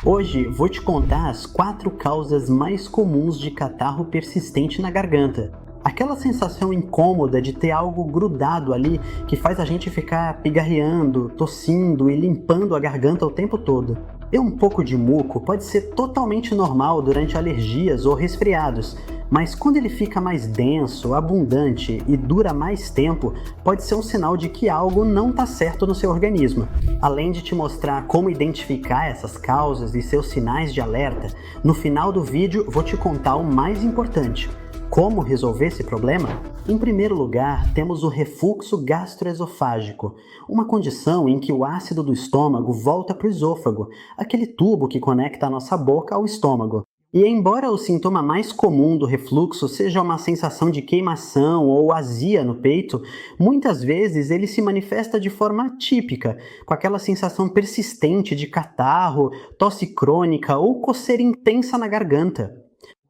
Hoje vou te contar as 4 causas mais comuns de catarro persistente na garganta. Aquela sensação incômoda de ter algo grudado ali que faz a gente ficar pigarreando, tossindo e limpando a garganta o tempo todo. Ter um pouco de muco pode ser totalmente normal durante alergias ou resfriados, mas quando ele fica mais denso, abundante e dura mais tempo, pode ser um sinal de que algo não está certo no seu organismo. Além de te mostrar como identificar essas causas e seus sinais de alerta, no final do vídeo vou te contar o mais importante: como resolver esse problema? Em primeiro lugar, temos o refluxo gastroesofágico, uma condição em que o ácido do estômago volta para o esôfago, aquele tubo que conecta a nossa boca ao estômago. E embora o sintoma mais comum do refluxo seja uma sensação de queimação ou azia no peito, muitas vezes ele se manifesta de forma atípica, com aquela sensação persistente de catarro, tosse crônica ou coceira intensa na garganta.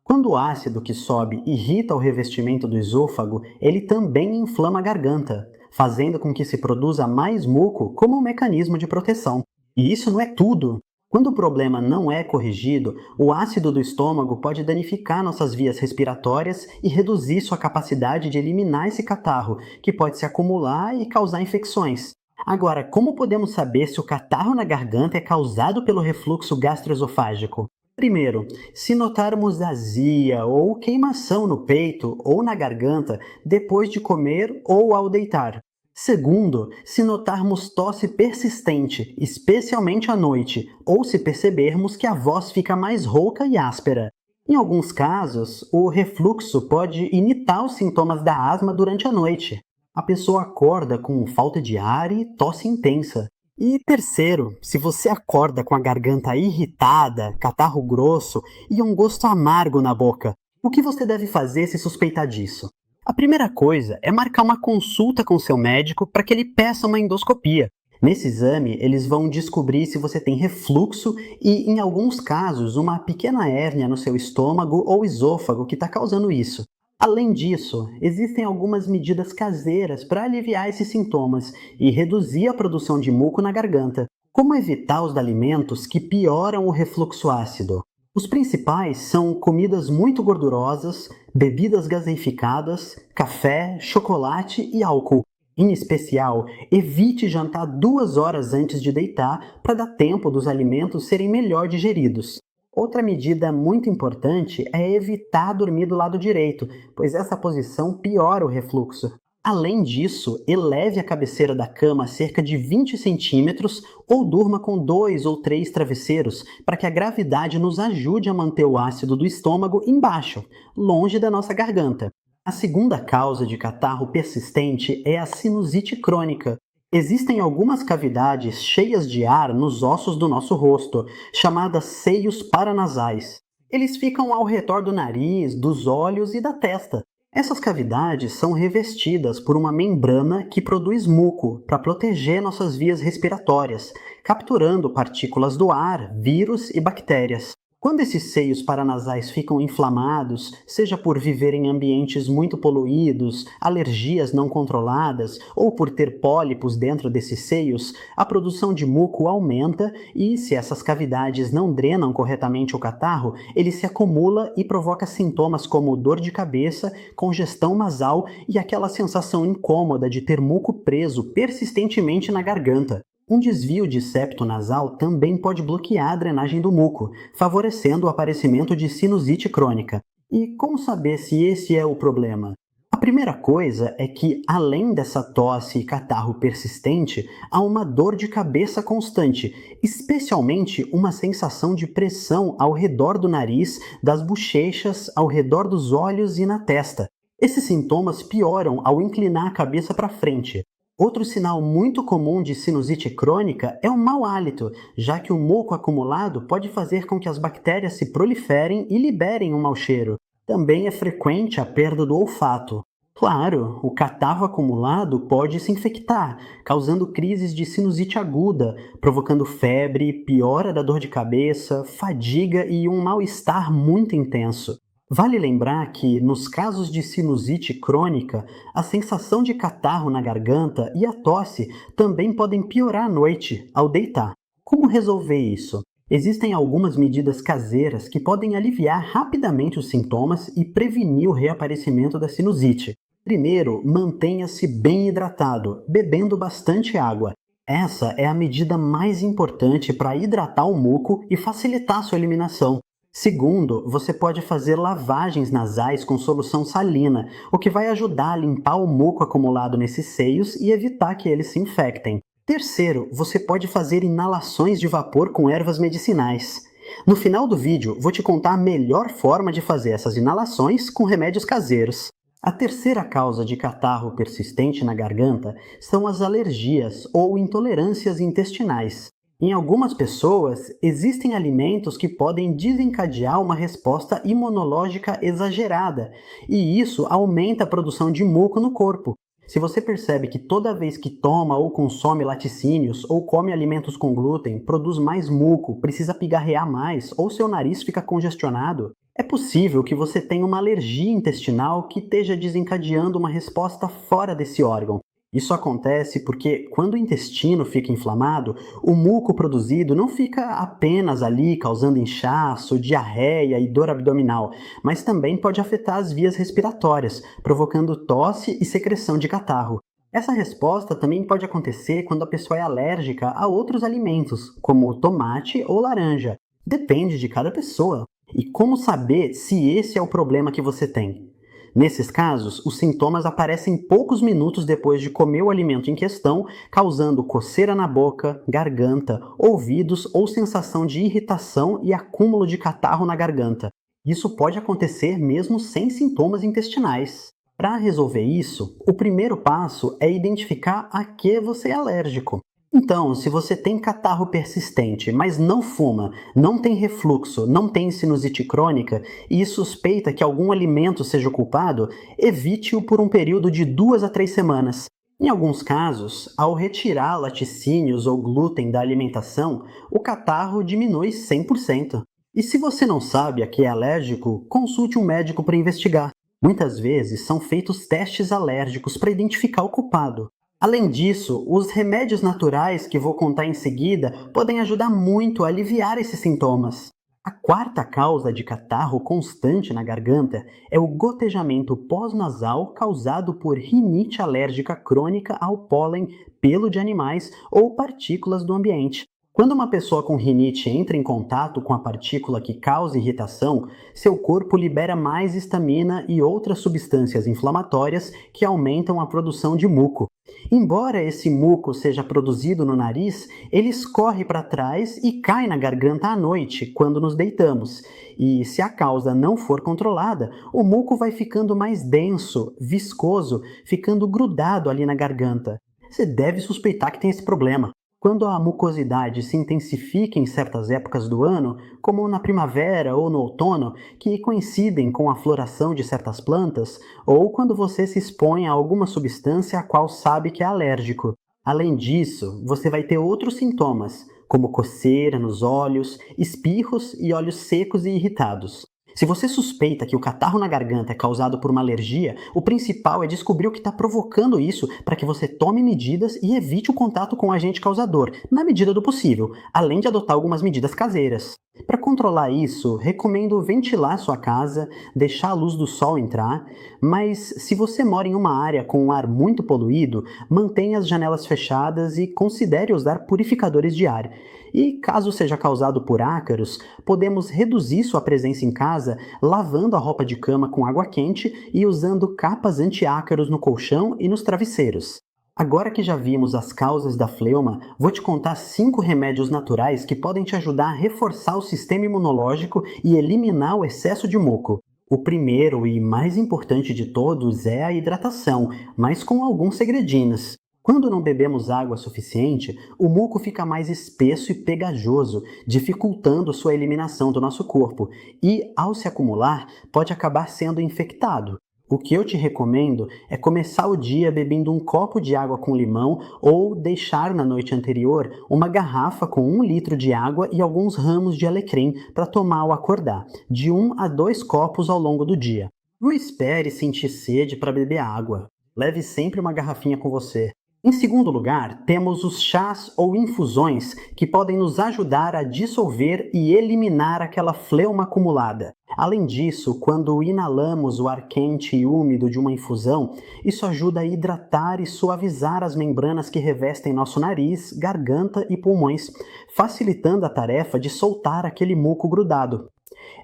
Quando o ácido que sobe irrita o revestimento do esôfago, ele também inflama a garganta, fazendo com que se produza mais muco como um mecanismo de proteção. E isso não é tudo. Quando o problema não é corrigido, o ácido do estômago pode danificar nossas vias respiratórias e reduzir sua capacidade de eliminar esse catarro, que pode se acumular e causar infecções. Agora, como podemos saber se o catarro na garganta é causado pelo refluxo gastroesofágico? Primeiro, se notarmos azia ou queimação no peito ou na garganta depois de comer ou ao deitar. Segundo, se notarmos tosse persistente, especialmente à noite, ou se percebermos que a voz fica mais rouca e áspera. Em alguns casos, o refluxo pode imitar os sintomas da asma durante a noite. A pessoa acorda com falta de ar e tosse intensa. E terceiro, se você acorda com a garganta irritada, catarro grosso e um gosto amargo na boca, o que você deve fazer se suspeitar disso? A primeira coisa é marcar uma consulta com seu médico para que ele peça uma endoscopia. Nesse exame, eles vão descobrir se você tem refluxo e, em alguns casos, uma pequena hérnia no seu estômago ou esôfago que está causando isso. Além disso, existem algumas medidas caseiras para aliviar esses sintomas e reduzir a produção de muco na garganta. Como evitar os alimentos que pioram o refluxo ácido? Os principais são comidas muito gordurosas, bebidas gaseificadas, café, chocolate e álcool. Em especial, evite jantar 2 horas antes de deitar para dar tempo dos alimentos serem melhor digeridos. Outra medida muito importante é evitar dormir do lado direito, pois essa posição piora o refluxo. Além disso, eleve a cabeceira da cama a cerca de 20 centímetros ou durma com 2 ou 3 travesseiros para que a gravidade nos ajude a manter o ácido do estômago embaixo, longe da nossa garganta. A segunda causa de catarro persistente é a sinusite crônica. Existem algumas cavidades cheias de ar nos ossos do nosso rosto, chamadas seios paranasais. Eles ficam ao redor do nariz, dos olhos e da testa. Essas cavidades são revestidas por uma membrana que produz muco para proteger nossas vias respiratórias, capturando partículas do ar, vírus e bactérias. Quando esses seios paranasais ficam inflamados, seja por viver em ambientes muito poluídos, alergias não controladas ou por ter pólipos dentro desses seios, a produção de muco aumenta e, se essas cavidades não drenam corretamente o catarro, ele se acumula e provoca sintomas como dor de cabeça, congestão nasal e aquela sensação incômoda de ter muco preso persistentemente na garganta. Um desvio de septo nasal também pode bloquear a drenagem do muco, favorecendo o aparecimento de sinusite crônica. E como saber se esse é o problema? A primeira coisa é que, além dessa tosse e catarro persistente, há uma dor de cabeça constante, especialmente uma sensação de pressão ao redor do nariz, das bochechas, ao redor dos olhos e na testa. Esses sintomas pioram ao inclinar a cabeça para frente. Outro sinal muito comum de sinusite crônica é o mau hálito, já que o muco acumulado pode fazer com que as bactérias se proliferem e liberem um mau cheiro. Também é frequente a perda do olfato. Claro, o catarro acumulado pode se infectar, causando crises de sinusite aguda, provocando febre, piora da dor de cabeça, fadiga e um mal-estar muito intenso. Vale lembrar que, nos casos de sinusite crônica, a sensação de catarro na garganta e a tosse também podem piorar à noite, ao deitar. Como resolver isso? Existem algumas medidas caseiras que podem aliviar rapidamente os sintomas e prevenir o reaparecimento da sinusite. Primeiro, mantenha-se bem hidratado, bebendo bastante água. Essa é a medida mais importante para hidratar o muco e facilitar sua eliminação. Segundo, você pode fazer lavagens nasais com solução salina, o que vai ajudar a limpar o muco acumulado nesses seios e evitar que eles se infectem. Terceiro, você pode fazer inalações de vapor com ervas medicinais. No final do vídeo, vou te contar a melhor forma de fazer essas inalações com remédios caseiros. A terceira causa de catarro persistente na garganta são as alergias ou intolerâncias intestinais. Em algumas pessoas, existem alimentos que podem desencadear uma resposta imunológica exagerada, e isso aumenta a produção de muco no corpo. Se você percebe que toda vez que toma ou consome laticínios ou come alimentos com glúten, produz mais muco, precisa pigarrear mais ou seu nariz fica congestionado, é possível que você tenha uma alergia intestinal que esteja desencadeando uma resposta fora desse órgão. Isso acontece porque, quando o intestino fica inflamado, o muco produzido não fica apenas ali causando inchaço, diarreia e dor abdominal, mas também pode afetar as vias respiratórias, provocando tosse e secreção de catarro. Essa resposta também pode acontecer quando a pessoa é alérgica a outros alimentos, como tomate ou laranja. Depende de cada pessoa. E como saber se esse é o problema que você tem? Nesses casos, os sintomas aparecem poucos minutos depois de comer o alimento em questão, causando coceira na boca, garganta, ouvidos ou sensação de irritação e acúmulo de catarro na garganta. Isso pode acontecer mesmo sem sintomas intestinais. Para resolver isso, o primeiro passo é identificar a que você é alérgico. Então, se você tem catarro persistente, mas não fuma, não tem refluxo, não tem sinusite crônica e suspeita que algum alimento seja o culpado, evite-o por um período de 2 a 3 semanas. Em alguns casos, ao retirar laticínios ou glúten da alimentação, o catarro diminui 100%. E se você não sabe a que é alérgico, consulte um médico para investigar. Muitas vezes são feitos testes alérgicos para identificar o culpado. Além disso, os remédios naturais que vou contar em seguida podem ajudar muito a aliviar esses sintomas. A quarta causa de catarro constante na garganta é o gotejamento pós-nasal causado por rinite alérgica crônica ao pólen, pelo de animais ou partículas do ambiente. Quando uma pessoa com rinite entra em contato com a partícula que causa irritação, seu corpo libera mais histamina e outras substâncias inflamatórias que aumentam a produção de muco. Embora esse muco seja produzido no nariz, ele escorre para trás e cai na garganta à noite, quando nos deitamos. E se a causa não for controlada, o muco vai ficando mais denso, viscoso, ficando grudado ali na garganta. Você deve suspeitar que tem esse problema. Quando a mucosidade se intensifica em certas épocas do ano, como na primavera ou no outono, que coincidem com a floração de certas plantas, ou quando você se expõe a alguma substância a qual sabe que é alérgico. Além disso, você vai ter outros sintomas, como coceira nos olhos, espirros e olhos secos e irritados. Se você suspeita que o catarro na garganta é causado por uma alergia, o principal é descobrir o que está provocando isso para que você tome medidas e evite o contato com o agente causador, na medida do possível, além de adotar algumas medidas caseiras. Para controlar isso, recomendo ventilar sua casa, deixar a luz do sol entrar, mas se você mora em uma área com um ar muito poluído, mantenha as janelas fechadas e considere usar purificadores de ar. E caso seja causado por ácaros, podemos reduzir sua presença em casa lavando a roupa de cama com água quente e usando capas anti-ácaros no colchão e nos travesseiros. Agora que já vimos as causas da fleuma, vou te contar 5 remédios naturais que podem te ajudar a reforçar o sistema imunológico e eliminar o excesso de muco. O primeiro e mais importante de todos é a hidratação, mas com alguns segredinhos. Quando não bebemos água suficiente, o muco fica mais espesso e pegajoso, dificultando sua eliminação do nosso corpo e, ao se acumular, pode acabar sendo infectado. O que eu te recomendo é começar o dia bebendo um copo de água com limão ou deixar na noite anterior uma garrafa com 1 litro de água e alguns ramos de alecrim para tomar ao acordar, de 1 a 2 copos ao longo do dia. Não espere sentir sede para beber água. Leve sempre uma garrafinha com você. Em segundo lugar, temos os chás ou infusões que podem nos ajudar a dissolver e eliminar aquela fleuma acumulada. Além disso, quando inalamos o ar quente e úmido de uma infusão, isso ajuda a hidratar e suavizar as membranas que revestem nosso nariz, garganta e pulmões, facilitando a tarefa de soltar aquele muco grudado.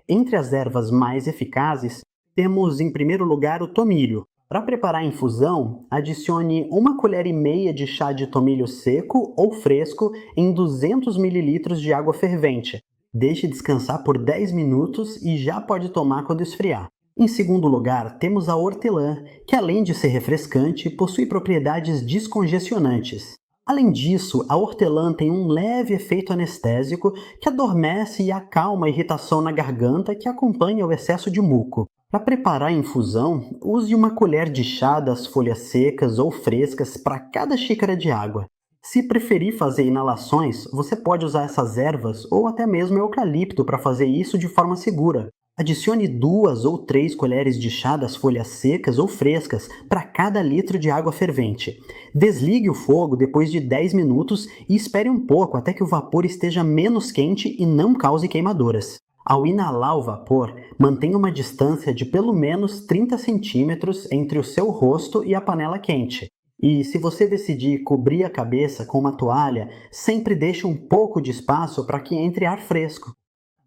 Entre as ervas mais eficazes, temos em primeiro lugar o tomilho. Para preparar a infusão, adicione 1,5 colher de chá de tomilho seco ou fresco em 200 ml de água fervente. Deixe descansar por 10 minutos e já pode tomar quando esfriar. Em segundo lugar, temos a hortelã, que além de ser refrescante, possui propriedades descongestionantes. Além disso, a hortelã tem um leve efeito anestésico que adormece e acalma a irritação na garganta que acompanha o excesso de muco. Para preparar a infusão, use 1 colher de chá das folhas secas ou frescas para cada xícara de água. Se preferir fazer inalações, você pode usar essas ervas ou até mesmo eucalipto para fazer isso de forma segura. Adicione 2 ou 3 colheres de chá das folhas secas ou frescas para cada litro de água fervente. Desligue o fogo depois de 10 minutos e espere um pouco até que o vapor esteja menos quente e não cause queimaduras. Ao inalar o vapor, mantenha uma distância de pelo menos 30 centímetros entre o seu rosto e a panela quente. E se você decidir cobrir a cabeça com uma toalha, sempre deixe um pouco de espaço para que entre ar fresco.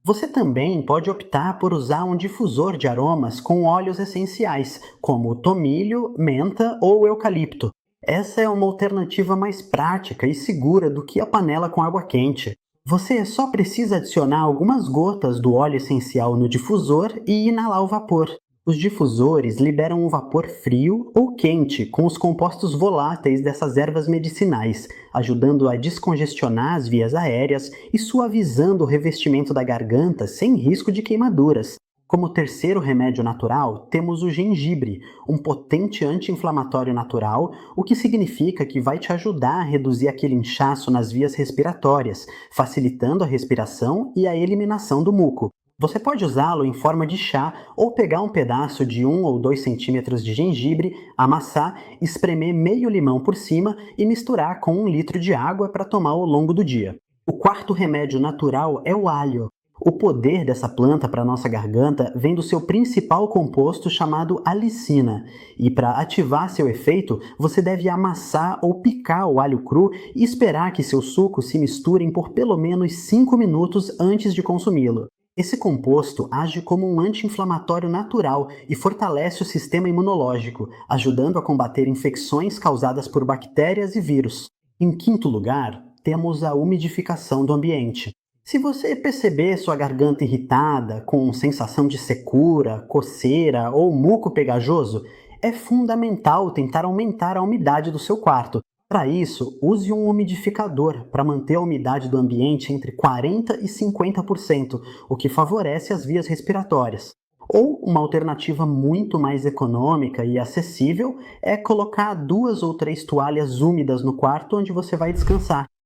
Você também pode optar por usar um difusor de aromas com óleos essenciais, como tomilho, menta ou eucalipto. Essa é uma alternativa mais prática e segura do que a panela com água quente. Você só precisa adicionar algumas gotas do óleo essencial no difusor e inalar o vapor. Os difusores liberam um vapor frio ou quente com os compostos voláteis dessas ervas medicinais, ajudando a descongestionar as vias aéreas e suavizando o revestimento da garganta sem risco de queimaduras. Como terceiro remédio natural, temos o gengibre, um potente anti-inflamatório natural, o que significa que vai te ajudar a reduzir aquele inchaço nas vias respiratórias, facilitando a respiração e a eliminação do muco. Você pode usá-lo em forma de chá ou pegar um pedaço de 1 ou 2 centímetros de gengibre, amassar, espremer meio limão por cima e misturar com 1 litro de água para tomar ao longo do dia. O quarto remédio natural é o alho. O poder dessa planta para nossa garganta vem do seu principal composto chamado alicina, e para ativar seu efeito, você deve amassar ou picar o alho cru e esperar que seus sucos se misturem por pelo menos 5 minutos antes de consumi-lo. Esse composto age como um anti-inflamatório natural e fortalece o sistema imunológico, ajudando a combater infecções causadas por bactérias e vírus. Em quinto lugar, temos a umidificação do ambiente. Se você perceber sua garganta irritada, com sensação de secura, coceira ou muco pegajoso, é fundamental tentar aumentar a umidade do seu quarto. Para isso, use um umidificador para manter a umidade do ambiente entre 40% e 50%, o que favorece as vias respiratórias. Ou uma alternativa muito mais econômica e acessível é colocar 2 ou 3 toalhas úmidas no quarto onde você vai descansar.